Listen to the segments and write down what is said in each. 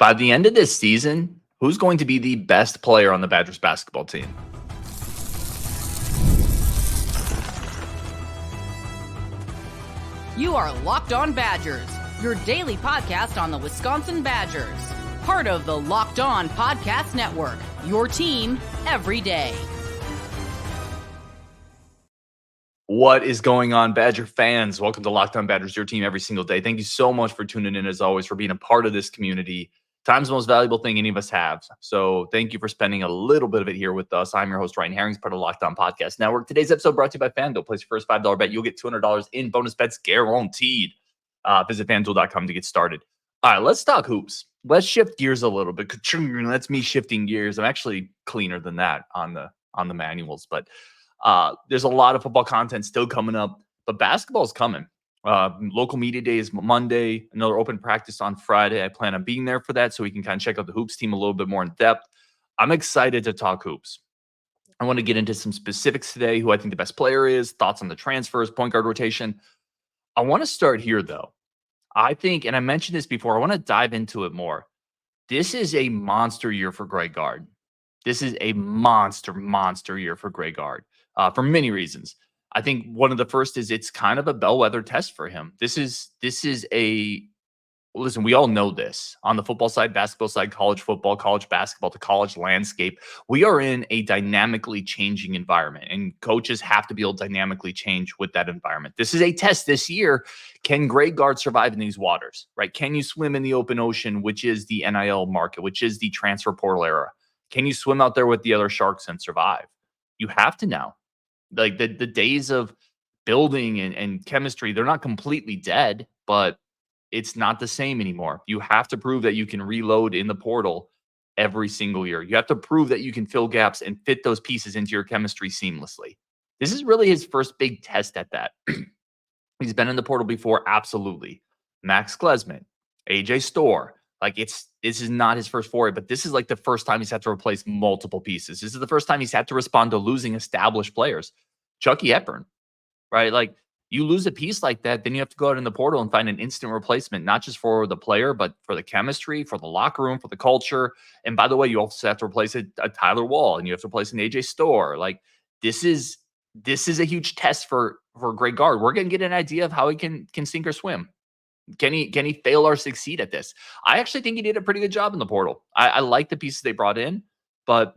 By the end of this season, who's going to be the best player on the Badgers basketball team? You are Locked On Badgers, your daily podcast on the Wisconsin Badgers. Part of the Locked On Podcast Network, your team every day. What is going on, Badger fans? Welcome to Locked On Badgers, your team every single day. Thank you so much for tuning in, as always, for being a part of this community. Time's the most valuable thing any of us have. So thank you for spending a little bit of it here with us. I'm your host, Ryan Herrings, part of the Locked On Podcast Network. Today's episode brought to you by FanDuel. Place your first $5 bet. You'll get $200 in bonus bets guaranteed. Visit FanDuel.com to get started. All right, let's talk hoops. Let's shift gears a little bit. That's me shifting gears. I'm actually cleaner than that on the manuals, but there's a lot of football content still coming up. But basketball is coming. Local media day is Monday, another open practice on Friday. I plan on being there for that so we can kind of check out the hoops team a little bit more in depth. I'm excited to talk hoops. I want to get into some specifics today, who I think the best player is, thoughts on the transfers, point guard rotation. I want to start here, though. I think, and I mentioned this before, I want to dive into it more. This is a monster year for Greg Gard. This is a monster year for Greg Gard for many reasons. I think one of the first is it's kind of a bellwether test for him. This is listen, we all know this on the football side, basketball side, college football, college basketball, the college landscape. We are in a dynamically changing environment, and coaches have to be able to dynamically change with that environment. This is a test this year. Can Greg Gard survive in these waters, right? Can you swim in the open ocean, which is the NIL market, which is the transfer portal era? Can you swim out there with the other sharks and survive? You have to now. Like the days of building and chemistry, they're not completely dead, but it's not the same anymore. You have to prove that you can reload in the portal every single year. You have to prove that you can fill gaps and fit those pieces into your chemistry seamlessly. This is really his first big test at that. He's been in the portal before, absolutely. Max Klesman, AJ Storr. This is not his first foray, but this is like the first time he's had to replace multiple pieces. This is the first time he's had to respond to losing established players. Chucky Hepburn, right? Like, you lose a piece like that, then you have to go out in the portal and find an instant replacement, not just for the player, but for the chemistry, for the locker room, for the culture. And by the way, you also have to replace a Tyler Wall, and you have to replace an AJ Storr. Like, this is a huge test for Greg Gard. We're going to get an idea of how he can sink or swim. Can he fail or succeed at this? I actually think he did a pretty good job in the portal. I like the pieces they brought in, but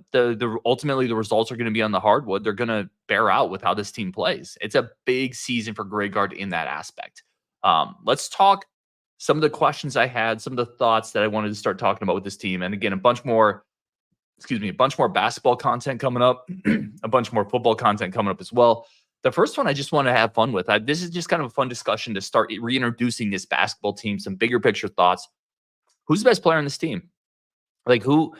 ultimately the results are going to be on the hardwood. They're going to bear out with how this team plays. It's a big season for Greg Gard in that aspect. Let's talk some of the questions I had, some of the thoughts that I wanted to start talking about with this team. And again, a bunch more basketball content coming up, a bunch more football content coming up as well. The first one I just want to have fun with. This is just kind of a fun discussion to start reintroducing this basketball team, some bigger picture thoughts. Who's the best player on this team? Like, who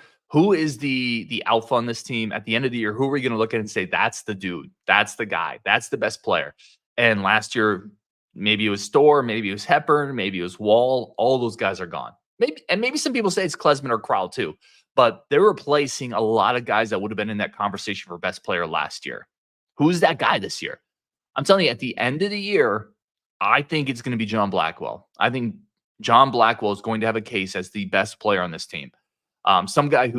is the alpha on this team at the end of the year? Who are we going to look at and say, that's the dude, that's the guy, that's the best player? And last year, maybe it was Storr, maybe it was Hepburn, maybe it was Wall. All those guys are gone. Maybe some people say it's Klesman or Crowell too, but they're replacing a lot of guys that would have been in that conversation for best player last year. Who's that guy this year? I'm telling you, at the end of the year, I think it's going to be John Blackwell. I think John Blackwell is going to have a case as the best player on this team. Somebody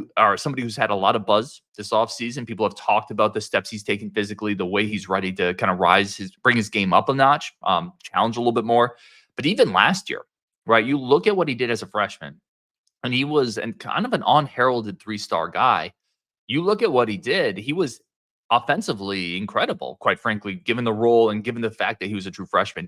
who's had a lot of buzz this offseason. People have talked about the steps he's taken physically, the way he's ready to kind of bring his game up a notch, challenge a little bit more. But even last year, right? You look at what he did as a freshman, and he was kind of an unheralded 3-star guy. You look at what he did, he was offensively incredible, quite frankly, given the role and given the fact that he was a true freshman.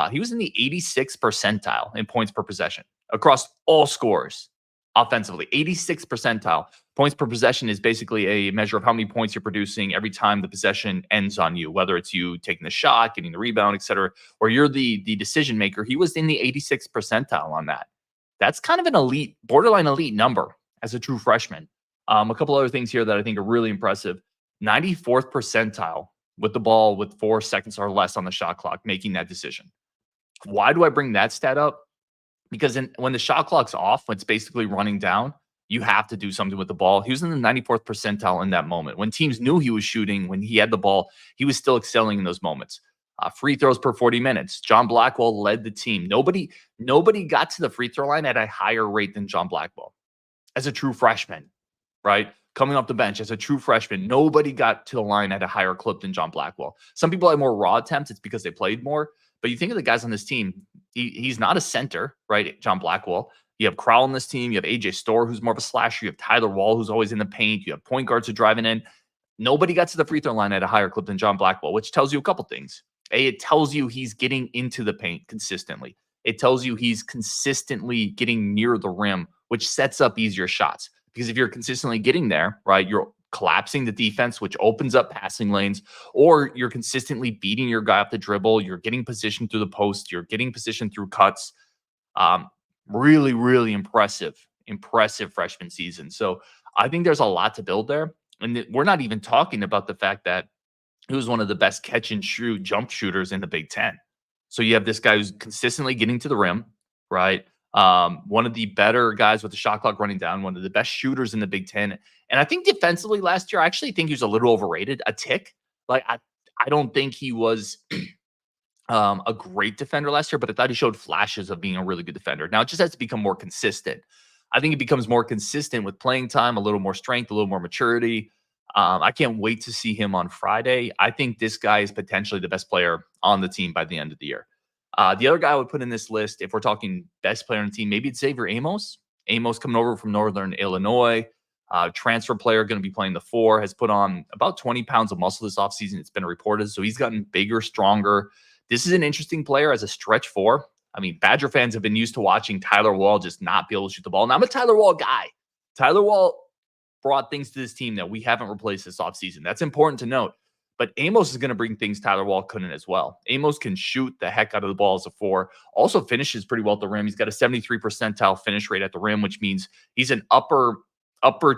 He was in the 86th percentile in points per possession across all scores offensively. 86th percentile. Points per possession is basically a measure of how many points you're producing every time the possession ends on you, whether it's you taking the shot, getting the rebound, etc., or you're the decision maker. He was in the 86th percentile on that. That's kind of an elite, borderline elite number as a true freshman. A couple other things here that I think are really impressive. 94th percentile with the ball with 4 seconds or less on the shot clock, making that decision. Why do I bring that stat up? Because when the shot clock's off, when it's basically running down, you have to do something with the ball. He was in the 94th percentile in that moment. When teams knew he was shooting, when he had the ball, he was still excelling in those moments. Free throws per 40 minutes. John Blackwell led the team. Nobody got to the free throw line at a higher rate than John Blackwell as a true freshman, right? Coming off the bench as a true freshman, nobody got to the line at a higher clip than John Blackwell. Some people had more raw attempts. It's because they played more. But you think of the guys on this team, he's not a center, right? John Blackwell. You have Crowell on this team. You have AJ Storr, who's more of a slasher. You have Tyler Wall, who's always in the paint. You have point guards who are driving in. Nobody got to the free throw line at a higher clip than John Blackwell, which tells you a couple things. It tells you he's getting into the paint consistently. It tells you he's consistently getting near the rim, which sets up easier shots. Because if you're consistently getting there, right, you're collapsing the defense, which opens up passing lanes, or you're consistently beating your guy off the dribble. You're getting position through the post. You're getting position through cuts. Really, really impressive freshman season. So I think there's a lot to build there. And we're not even talking about the fact that he was one of the best catch and shoot jump shooters in the Big Ten. So you have this guy who's consistently getting to the rim, right? One of the better guys with the shot clock running down, one of the best shooters in the Big Ten. And I think defensively last year, I actually think he was a little overrated, a tick. Like I don't think he was a great defender last year, but I thought he showed flashes of being a really good defender. Now it just has to become more consistent. I think it becomes more consistent with playing time, a little more strength, a little more maturity. I can't wait to see him on Friday. I think this guy is potentially the best player on the team by the end of the year. The other guy I would put in this list, if we're talking best player on the team, maybe it's Xavier Amos. Amos coming over from Northern Illinois, transfer player, going to be playing the 4, has put on about 20 pounds of muscle this offseason. It's been reported. So he's gotten bigger, stronger. This is an interesting player as a stretch 4. I mean, Badger fans have been used to watching Tyler Wall just not be able to shoot the ball. And I'm a Tyler Wall guy. Tyler Wall brought things to this team that we haven't replaced this offseason. That's important to note. But Amos is going to bring things Tyler Wall couldn't as well. Amos can shoot the heck out of the ball as a 4. Also finishes pretty well at the rim. He's got a 73 percentile finish rate at the rim, which means he's an upper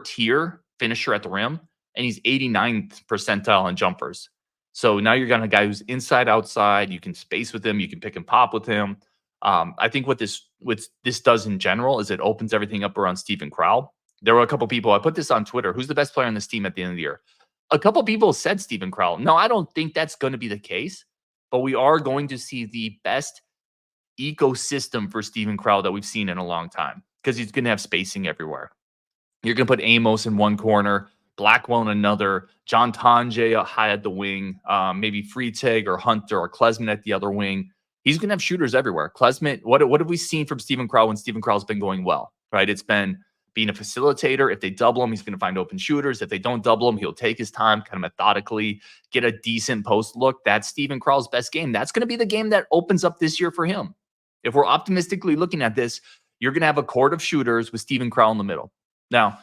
tier finisher at the rim. And he's 89th percentile on jumpers. So now you're got a guy who's inside, outside. You can space with him. You can pick and pop with him. I think what this does in general is it opens everything up around Stephen Crowell. There were a couple people, I put this on Twitter, who's the best player on this team at the end of the year? A couple people said Stephen Crowell. No, I don't think that's going to be the case, but we are going to see the best ecosystem for Stephen Crowell that we've seen in a long time because he's going to have spacing everywhere. You're going to put Amos in one corner, Blackwell in another, John Tonjee high at the wing, maybe Freitag or Hunter or Klesman at the other wing. He's going to have shooters everywhere. Klesman, what have we seen from Stephen Crowell when Stephen Crowell's been going well, right? It's been being a facilitator. If they double him, he's going to find open shooters. If they don't double him, he'll take his time, kind of methodically get a decent post look. That's Stephen Crowell's best game. That's going to be the game that opens up this year for him. If we're optimistically looking at this, you're going to have a court of shooters with Stephen Crowell in the middle. Now,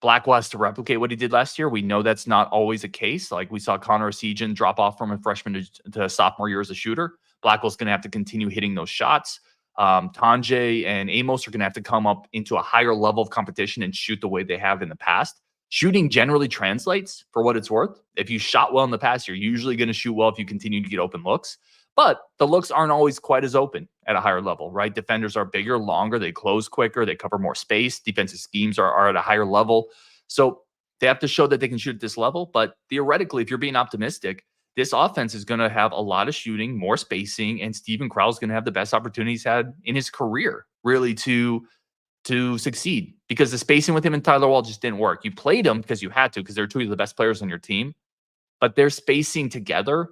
Blackwell has to replicate what he did last year. We know that's not always the case. Like we saw Connor Sejan drop off from a freshman to sophomore year as a shooter. Blackwell's going to have to continue hitting those shots. Tonjee and Amos are going to have to come up into a higher level of competition and shoot the way they have in the past. Shooting generally translates for what it's worth. If you shot well in the past, you're usually going to shoot well if you continue to get open looks. But the looks aren't always quite as open at a higher level, right? Defenders are bigger, longer, they close quicker, they cover more space. Defensive schemes are at a higher level. So they have to show that they can shoot at this level. But theoretically, if you're being optimistic, this offense is going to have a lot of shooting, more spacing, and Stephen Crowell is going to have the best opportunities he's had in his career, really, to succeed. Because the spacing with him and Tyler Wall just didn't work. You played them because you had to, because they're two of the best players on your team. But their spacing together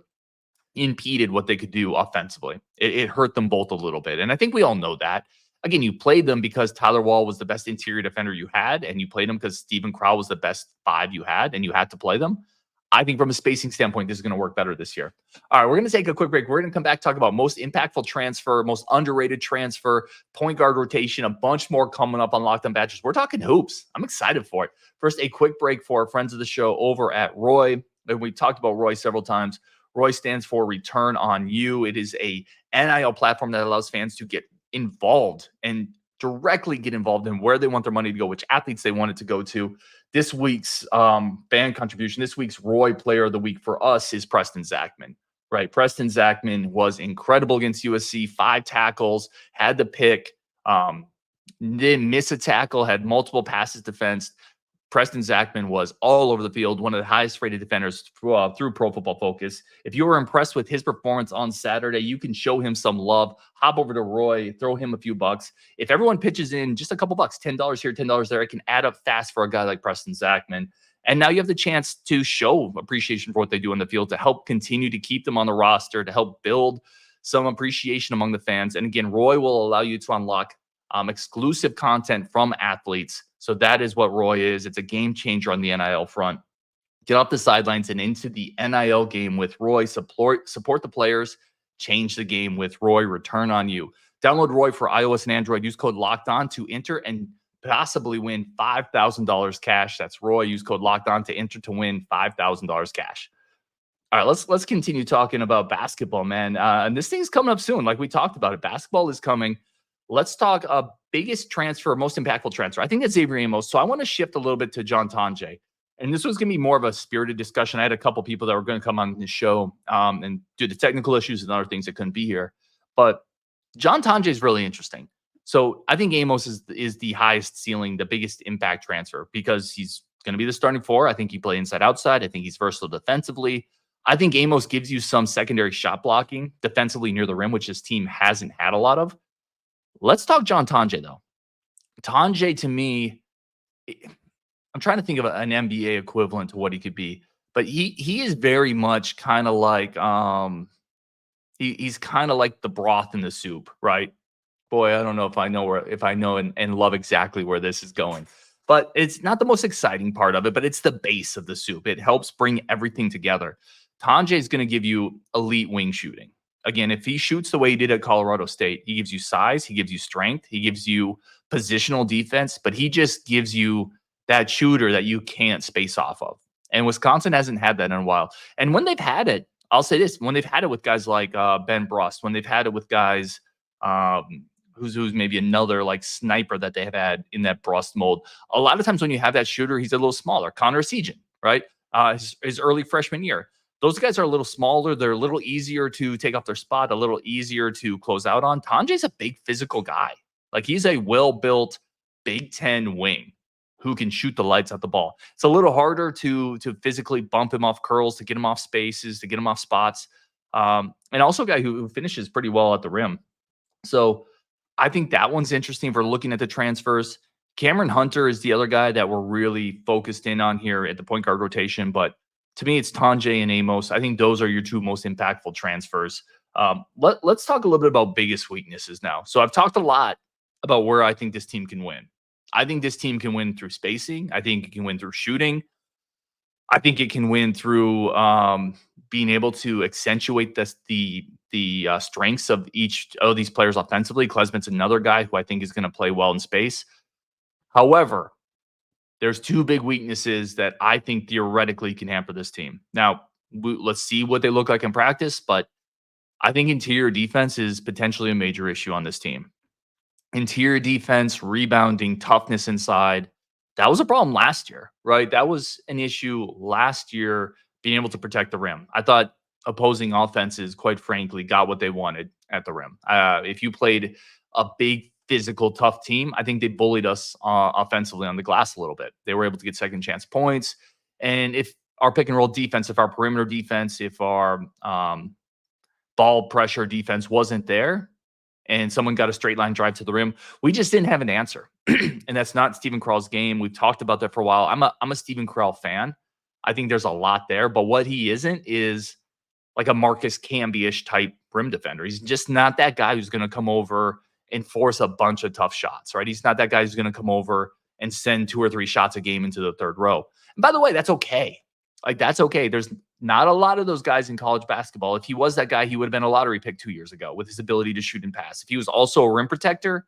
impeded what they could do offensively. It hurt them both a little bit. And I think we all know that. Again, you played them because Tyler Wall was the best interior defender you had, and you played them because Stephen Crowell was the best 5 you had, and you had to play them. I think from a spacing standpoint, this is going to work better this year. All right, we're going to take a quick break. We're going to come back, talk about most impactful transfer, most underrated transfer, point guard rotation, a bunch more coming up on Locked On Badgers. We're talking hoops. I'm excited for it. First, a quick break for our friends of the show over at Roy. And we talked about Roy several times. Roy stands for Return on You. It is a NIL platform that allows fans to get involved and directly get involved in where they want their money to go, which athletes they want it to go to. This week's band contribution, this week's Roy Player of the Week for us is Preston Zachman, right? Preston Zachman was incredible against USC, 5 tackles, had the pick, didn't miss a tackle, had multiple passes defensed. Preston Zachman was all over the field, one of the highest rated defenders through Pro Football Focus. If you were impressed with his performance on Saturday, you can show him some love. Hop over to Roy, throw him a few bucks. If everyone pitches in just a couple bucks, $10 here, $10 there, it can add up fast for a guy like Preston Zachman. And now you have the chance to show appreciation for what they do on the field, to help continue to keep them on the roster, to help build some appreciation among the fans. And again, Roy will allow you to unlock exclusive content from athletes. So that is what Roy is. It's a game changer on the NIL front. Get off the sidelines and into the NIL game with Roy. Support the players. Change the game with Roy. Return on you. Download Roy for iOS and Android. Use code LOCKEDON to enter and possibly win $5,000 cash. That's Roy. Use code LOCKEDON to enter to win $5,000 cash. All right, let's continue talking about basketball, man. And this thing's coming up soon. Like we talked about it. Basketball is coming. Let's talk biggest transfer, most impactful transfer. I think that's Xavier Amos. So I want to shift a little bit to John Tonjee. And this was going to be more of a spirited discussion. I had a couple people that were going to come on the show and due to technical issues and other things that couldn't be here. But John Tonjee is really interesting. So I think Amos is the highest ceiling, the biggest impact transfer, because he's going to be the starting four. I think he play inside outside. I think he's versatile defensively. I think Amos gives you some secondary shot blocking defensively near the rim, which his team hasn't had a lot of. Let's talk John Tonjee, though. Tonjee, to me, I'm trying to think of an NBA equivalent to what he could be, but he is very much kind of like he's kind of like the broth in the soup, right? Boy, I don't know if I know and love exactly where this is going, but it's not the most exciting part of it, but it's the base of the soup. It helps bring everything together. Tonjee is going to give you elite wing shooting. Again, if he shoots the way he did at Colorado State, he gives you size, he gives you strength, he gives you positional defense, but he just gives you that shooter that you can't space off of. And Wisconsin hasn't had that in a while. And when they've had it, I'll say this, when they've had it with guys like Ben Brust, when they've had it with guys who's maybe another like sniper that they have had in that Brust mold, a lot of times when you have that shooter, he's a little smaller. Connor Segan, right? His early freshman year. Those guys are a little smaller. They're a little easier to take off their spot, a little easier to close out on. Tonjee's a big physical guy. Like he's a well-built Big Ten wing who can shoot the lights out the ball. It's a little harder to physically bump him off curls, to get him off spaces, to get him off spots. And also a guy who finishes pretty well at the rim. So I think that one's interesting for looking at the transfers. Cameron Hunter is the other guy that we're really focused in on here at the point guard rotation. But to me, it's Tonjee and Amos. I think those are your two most impactful transfers. Let's talk a little bit about biggest weaknesses now. So I've talked a lot about where I think this team can win. I think this team can win through spacing. I think it can win through shooting. I think it can win through being able to accentuate the strengths of each of these players offensively. Klesmit's another guy who I think is going to play well in space. However, there's two big weaknesses that I think theoretically can hamper this team. Now, let's see what they look like in practice, but I think interior defense is potentially a major issue on this team. Interior defense, rebounding, toughness inside. That was a problem last year, right? That was an issue last year, being able to protect the rim. I thought opposing offenses, quite frankly, got what they wanted at the rim. If you played a big, physical, tough team, I think they bullied us offensively on the glass a little bit. They were able to get second chance points. And if our pick and roll defense, if our perimeter defense, if our ball pressure defense wasn't there and someone got a straight line drive to the rim, we just didn't have an answer. And that's not Steven Kral's game. We've talked about that for a while. I'm a Steven Kral fan. I think there's a lot there, but what he isn't is like a Marcus Camby-ish type rim defender. He's just not that guy who's going to come over and force a bunch of tough shots, right? He's not that guy who's going to come over and send 2 or 3 shots a game into the third row. And by the way, that's okay. Like, that's okay. There's not a lot of those guys in college basketball. If he was that guy, he would have been a lottery pick 2 years ago with his ability to shoot and pass. If he was also a rim protector,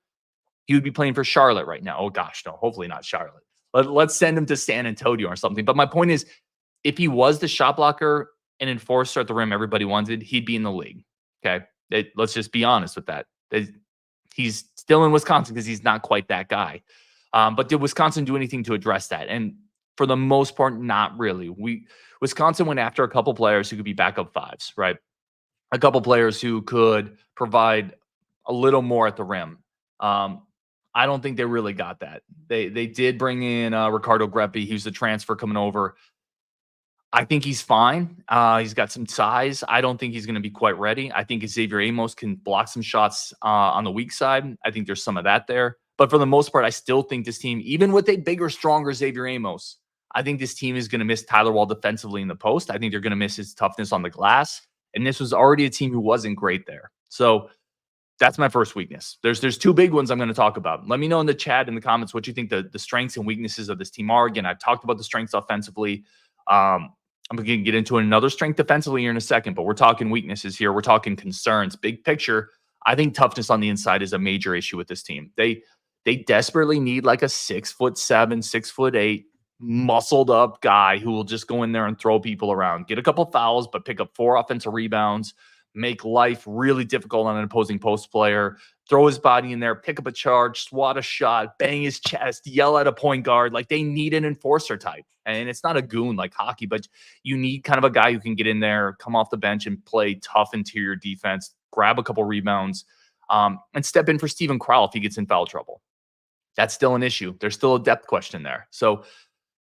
he would be playing for Charlotte right now. Oh gosh, no, hopefully not Charlotte. Let's send him to San Antonio or something. But my point is, if he was the shot blocker and enforcer at the rim everybody wanted, he'd be in the league. Okay. Let's just be honest with that. He's still in Wisconsin because he's not quite that guy. But did Wisconsin do anything to address that? And for the most part, not really. Wisconsin went after a couple players who could be backup fives, right? A couple players who could provide a little more at the rim. I don't think they really got that. They did bring in Ricardo Greppi. He was the transfer coming over. I think he's fine. He's got some size. I don't think he's going to be quite ready. I think Xavier Amos can block some shots on the weak side. I think there's some of that there. But for the most part, I still think this team, even with a bigger, stronger Xavier Amos, I think this team is going to miss Tyler Wall defensively in the post. I think they're going to miss his toughness on the glass. And this was already a team who wasn't great there. So that's my first weakness. There's two big ones I'm going to talk about. Let me know in the chat, in the comments, what you think the strengths and weaknesses of this team are. Again, I've talked about the strengths offensively. I'm going to get into another strength defensively here in a second, but we're talking weaknesses here. We're talking concerns. Big picture, I think toughness on the inside is a major issue with this team. They desperately need like a 6'7", 6'8", muscled up guy who will just go in there and throw people around, get a couple fouls, but pick up 4 offensive rebounds, make life really difficult on an opposing post player, throw his body in there, pick up a charge, swat a shot, bang his chest, yell at a point guard. Like, they need an enforcer type. And it's not a goon like hockey, but you need kind of a guy who can get in there, come off the bench and play tough interior defense, grab a couple rebounds, and step in for Steven Crowell if he gets in foul trouble. That's still an issue. There's still a depth question there. So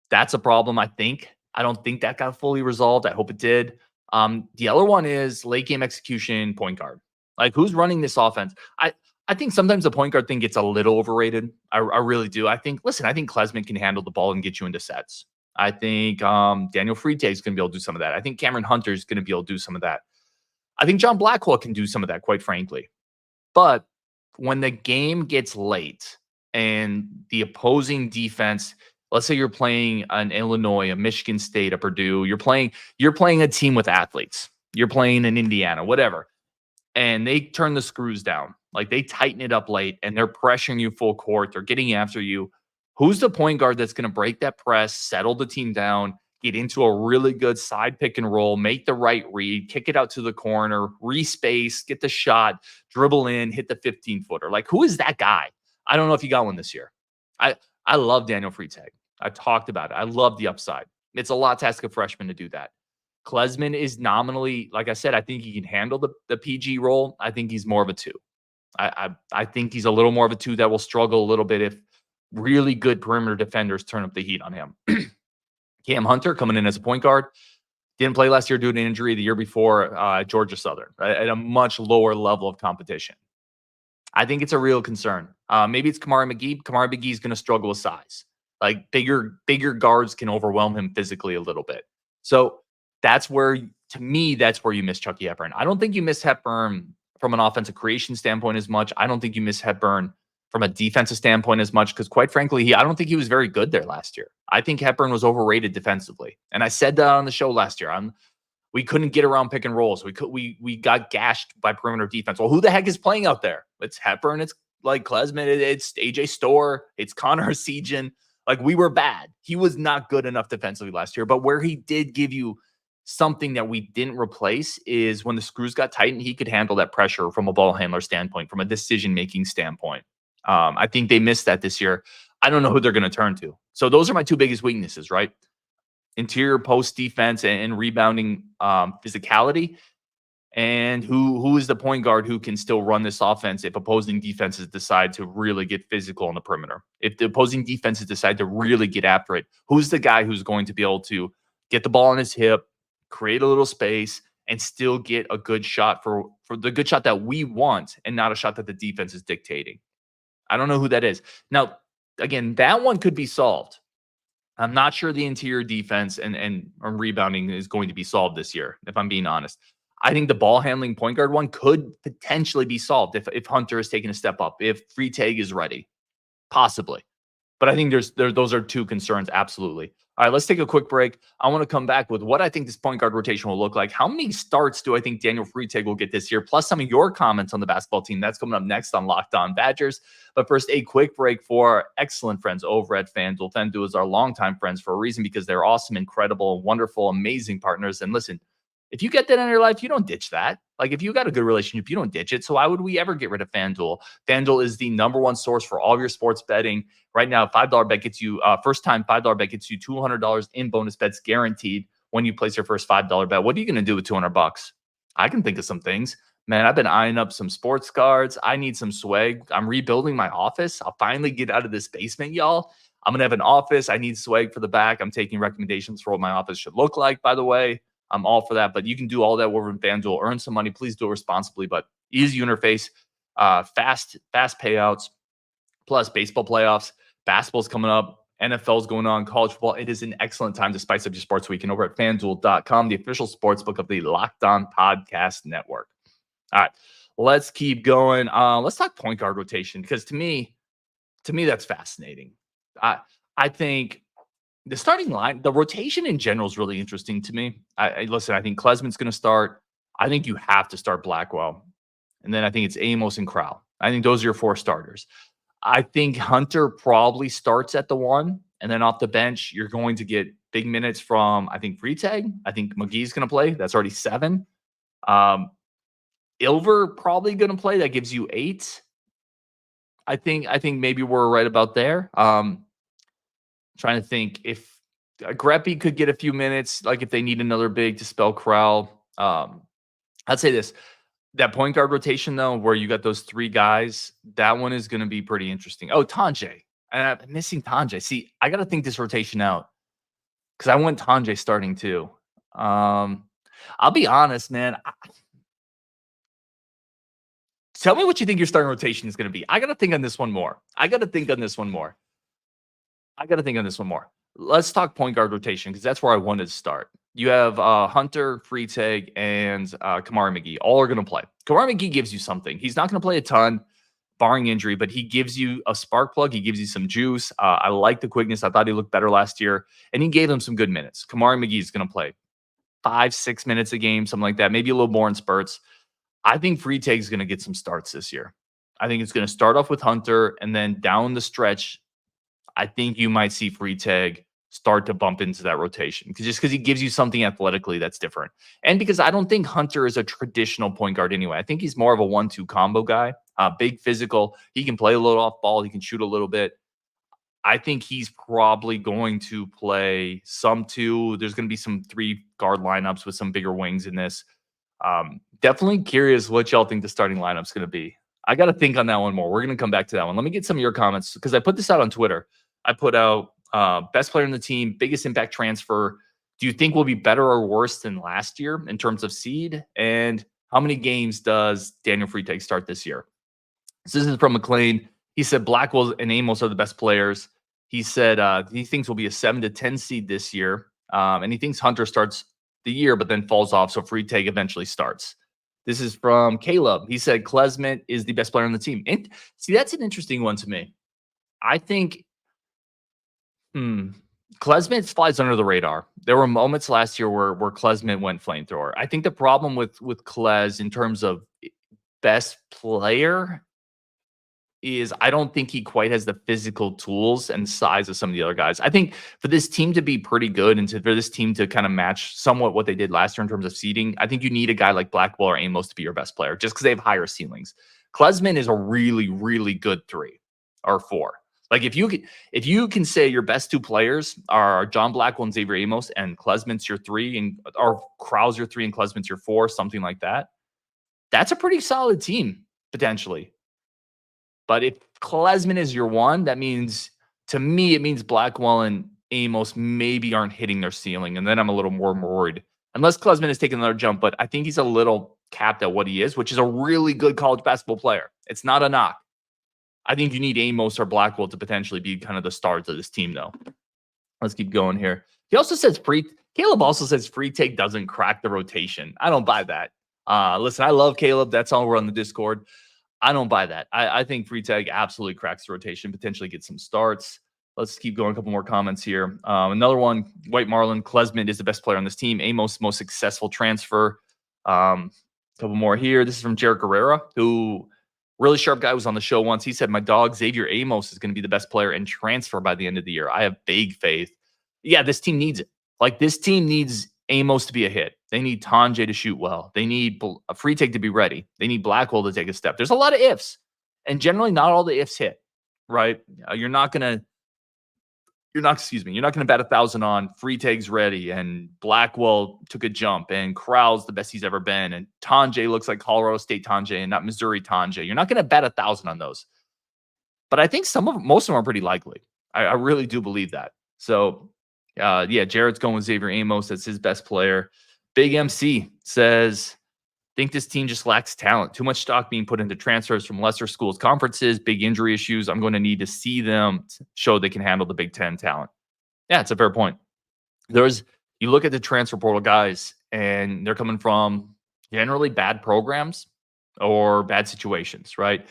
that's a problem, I think. I don't think that got fully resolved. I hope it did. The other one is late game execution, point guard. Like, who's running this offense? I think sometimes the point guard thing gets a little overrated. I really do. I think Klesmit can handle the ball and get you into sets. I think Daniel Freitag is going to be able to do some of that. I think Cameron Hunter is going to be able to do some of that. I think John Blackwell can do some of that, quite frankly. But when the game gets late and the opposing defense, let's say you're playing an Illinois, a Michigan State, a Purdue, you're playing a team with athletes. You're playing in Indiana, whatever. And they turn the screws down. Like, they tighten it up late and they're pressuring you full court. They're getting after you. Who's the point guard that's going to break that press, settle the team down, get into a really good side pick and roll, make the right read, kick it out to the corner, respace, get the shot, dribble in, hit the 15-footer? Like, who is that guy? I don't know if you got one this year. I love Daniel Freitag. I've talked about it. I love the upside. It's a lot to ask a freshman to do that. Klesmit is nominally, like I said, I think he can handle the PG role. I think he's more of a 2. I think he's a little more of a 2 that will struggle a little bit if really good perimeter defenders turn up the heat on him. Cam Hunter coming in as a point guard. Didn't play last year due to an injury. The year before, Georgia Southern, at a much lower level of competition. I think it's a real concern. Maybe it's Kamari McGee. Kamari McGee is going to struggle with size. Like, bigger guards can overwhelm him physically a little bit. So that's where, to me, that's where you miss Chucky Hepburn. I don't think you miss Hepburn from an offensive creation standpoint as much. I don't think you miss Hepburn from a defensive standpoint as much, because quite frankly, I don't think he was very good there last year. I think Hepburn was overrated defensively. And I said that on the show last year. We couldn't get around pick and rolls. We got gashed by perimeter defense. Well, who the heck is playing out there? It's Hepburn. It's like Klesmit. It's AJ Storr. It's Connor Sejan. Like, we were bad. He was not good enough defensively last year. But where he did give you something that we didn't replace is when the screws got tightened, he could handle that pressure from a ball handler standpoint, from a decision-making standpoint. I think they missed that this year. I don't know who they're going to turn to. So those are my two biggest weaknesses, right? Interior post defense and rebounding physicality. And who is the point guard who can still run this offense if opposing defenses decide to really get physical on the perimeter? If the opposing defenses decide to really get after it, who's the guy who's going to be able to get the ball on his hip, create a little space, and still get a good shot for the good shot that we want, and not a shot that the defense is dictating? I don't know who that is. Now, again, that one could be solved. I'm not sure the interior defense and rebounding is going to be solved this year, if I'm being honest. I think the ball handling point guard one could potentially be solved if Hunter is taking a step up, if Freitag is ready, possibly. But I think those are two concerns, absolutely. All right, let's take a quick break. I want to come back with what I think this point guard rotation will look like. How many starts do I think Daniel Freitag will get this year? Plus some of your comments on the basketball team. That's coming up next on Locked On Badgers. But first, a quick break for our excellent friends over at FanDuel. FanDuel is our longtime friends for a reason, because they're awesome, incredible, wonderful, amazing partners. And listen, if you get that in your life, you don't ditch that. Like, if you got a good relationship, you don't ditch it. So why would we ever get rid of FanDuel? FanDuel is the #1 source for all of your sports betting. Right now, $5 bet gets you, first time $5 bet gets you $200 in bonus bets guaranteed when you place your first $5 bet. What are you going to do with $200? I can think of some things. Man, I've been eyeing up some sports cards. I need some swag. I'm rebuilding my office. I'll finally get out of this basement, y'all. I'm going to have an office. I need swag for the back. I'm taking recommendations for what my office should look like, by the way. I'm all for that. But you can do all that over in FanDuel. Earn some money. Please do it responsibly, but easy interface, fast payouts, plus baseball playoffs. Basketball's coming up. NFL's going on. College football. It is an excellent time to spice up your sports weekend over at FanDuel.com, the official sportsbook of the Locked On Podcast Network. All right, let's keep going. Let's talk point guard rotation, because to me, that's fascinating. I think the starting line, the rotation in general is really interesting to me. Listen, I think Klesman's going to start. I think you have to start Blackwell, and then I think it's Amos and Crowell. I think those are your 4 starters. I think Hunter probably starts at the 1, and then off the bench, you're going to get big minutes from, I think, Freitag. I think McGee's going to play. That's already 7. Ilver probably going to play. That gives you 8. I think maybe we're right about there. Trying to think if Greppy could get a few minutes, like if they need another big to spell Crowell. I'd say this. That point guard rotation, though, where you got those 3 guys, that one is going to be pretty interesting. Oh, Tonjee. I'm missing Tonjee. See, I got to think this rotation out, because I want Tonjee starting too. I'll be honest, man. Tell me what you think your starting rotation is going to be. I got to think on this one more. Let's talk point guard rotation, because that's where I wanted to start. You have Hunter, Freitag, and Kamari McGee. All are going to play. Kamari McGee gives you something. He's not going to play a ton, barring injury, but he gives you a spark plug. He gives you some juice. I like the quickness. I thought he looked better last year, and he gave him some good minutes. Kamari McGee is going to play 5-6 minutes a game, something like that, maybe a little more in spurts. I think Freitag is going to get some starts this year. I think it's going to start off with Hunter, and then down the stretch, I think you might see Freitag start to bump into that rotation, because he gives you something athletically that's different. And because I don't think Hunter is a traditional point guard anyway. I think he's more of a 1-2 combo guy, big physical. He can play a little off ball. He can shoot a little bit. I think he's probably going to play some 2. There's going to be some 3 guard lineups with some bigger wings in this. Definitely curious what y'all think the starting lineup's going to be. I got to think on that one more. We're going to come back to that one. Let me get some of your comments, because I put this out on Twitter. I put out best player in the team, biggest impact transfer. Do you think we'll be better or worse than last year in terms of seed? And how many games does Daniel Freitag start this year? So this is from McLean. He said Blackwell and Amos are the best players. He said he thinks we'll be a 7 to 10 seed this year. And he thinks Hunter starts the year, but then falls off, so Freitag eventually starts. This is from Caleb. He said Klesman is the best player on the team. And see, that's an interesting one to me. I think Klesman flies under the radar. There were moments last year where Klesman went flamethrower. I think the problem with Kles in terms of best player is I don't think he quite has the physical tools and size of some of the other guys. I think for this team to be pretty good and for this team to kind of match somewhat what they did last year in terms of seeding, I think you need a guy like Blackwell or Amos to be your best player, just because they have higher ceilings. Klesman is a really, really good 3 or 4. Like if you can say your best 2 players are John Blackwell and Xavier Amos, and Klesman's your 3, or Crowell's your 3 and Klesman's your 4, something like that, that's a pretty solid team potentially. But if Klesman is your 1, that means, to me, it means Blackwell and Amos maybe aren't hitting their ceiling. And then I'm a little more worried. Unless Klesman has taken another jump, but I think he's a little capped at what he is, which is a really good college basketball player. It's not a knock. I think you need Amos or Blackwell to potentially be kind of the stars of this team, though. Let's keep going here. Caleb also says Freitag doesn't crack the rotation. I don't buy that. Listen, I love Caleb. That's all we're on the Discord. I don't buy that. I think Freitag absolutely cracks the rotation, potentially gets some starts. Let's keep going. A couple more comments here. Another one, White Marlin, Klesman is the best player on this team. Amos, most successful transfer. Couple more here. This is from Jared Guerrera, who, really sharp guy, was on the show once. He said, my dog, Xavier Amos, is going to be the best player and transfer by the end of the year. I have big faith. Yeah, this team needs it. Like, this team needs Amos to be a hit. They need Tonjee to shoot well. They need a Freitag to be ready. They need Blackwell to take a step. There's a lot of ifs, and generally not all the ifs hit, right? You're not going to you're not going to bet 1,000 on Freitag's ready and Blackwell took a jump and Corral's the best he's ever been and Tonjee looks like Colorado State Tonjee and not Missouri Tonjee. You're not going to bet 1,000 on those. But I think most of them are pretty likely. I really do believe that. So, Jared's going with Xavier Amos. That's his best player. Big MC says, think this team just lacks talent. Too much stock being put into transfers from lesser schools, conferences, big injury issues. I'm going to need to see them show they can handle the Big Ten talent. Yeah, it's a fair point. You look at the transfer portal guys, and they're coming from generally bad programs or bad situations, right?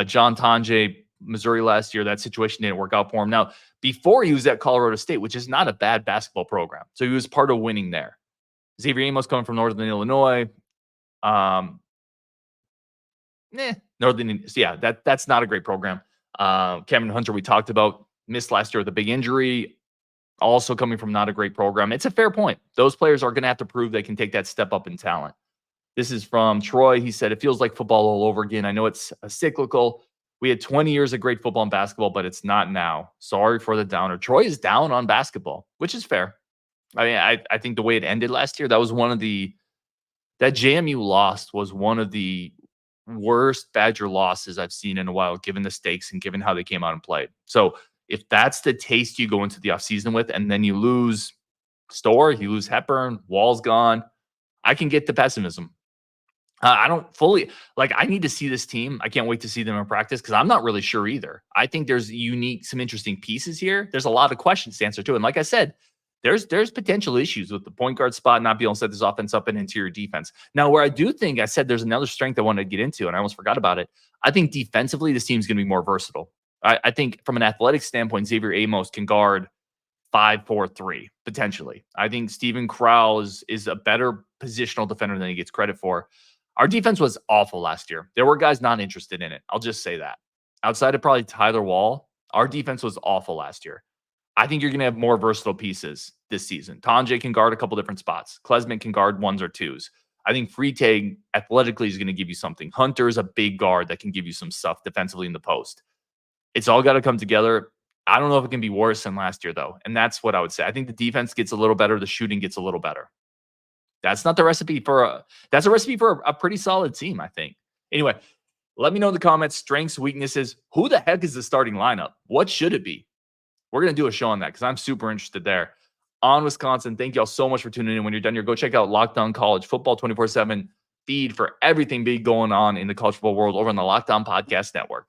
John Tonjee, Missouri last year, that situation didn't work out for him. Now, before he was at Colorado State, which is not a bad basketball program. So he was part of winning there. Xavier Amos coming from Northern Illinois. That's not a great program. Cameron Hunter, we talked about, missed last year with a big injury, also coming from not a great program. It's a fair point. Those players are going to have to prove they can take that step up in talent. This is from Troy. He said, it feels like football all over again. I know it's a cyclical. We had 20 years of great football and basketball, but it's not now. Sorry for the downer. Troy is down on basketball, which is fair. I mean, I think the way it ended last year, that JMU lost was one of the worst Badger losses I've seen in a while, given the stakes and given how they came out and played. So if that's the taste you go into the offseason with, and then you lose Storr, you lose Hepburn, Wall's gone, I can get the pessimism. I don't fully I need to see this team. I can't wait to see them in practice because I'm not really sure either. I think there's some interesting pieces here. There's a lot of questions to answer too. And like I said, there's potential issues with the point guard spot, not being able to set this offense up in interior defense. Now, where I do think I said there's another strength I wanted to get into, and I almost forgot about it. I think defensively, this team's going to be more versatile. I think from an athletic standpoint, Xavier Amos can guard 5-4-3 potentially. I think Steven Crowell is a better positional defender than he gets credit for. Our defense was awful last year. There were guys not interested in it. I'll just say that. Outside of probably Tyler Wall, our defense was awful last year. I think you're going to have more versatile pieces this season. Tonjee can guard a couple different spots. Klesmit can guard ones or twos. I think Freitag athletically is going to give you something. Hunter is a big guard that can give you some stuff defensively in the post. It's all got to come together. I don't know if it can be worse than last year, though. And that's what I would say. I think the defense gets a little better. The shooting gets a little better. That's not the recipe that's a recipe for a pretty solid team, I think. Anyway, let me know in the comments, strengths, weaknesses. Who the heck is the starting lineup? What should it be? We're going to do a show on that because I'm super interested there. On Wisconsin, thank y'all so much for tuning in. When you're done here, go check out Locked On College Football 24/7 feed for everything big going on in the college football world over on the Locked On Podcast Network.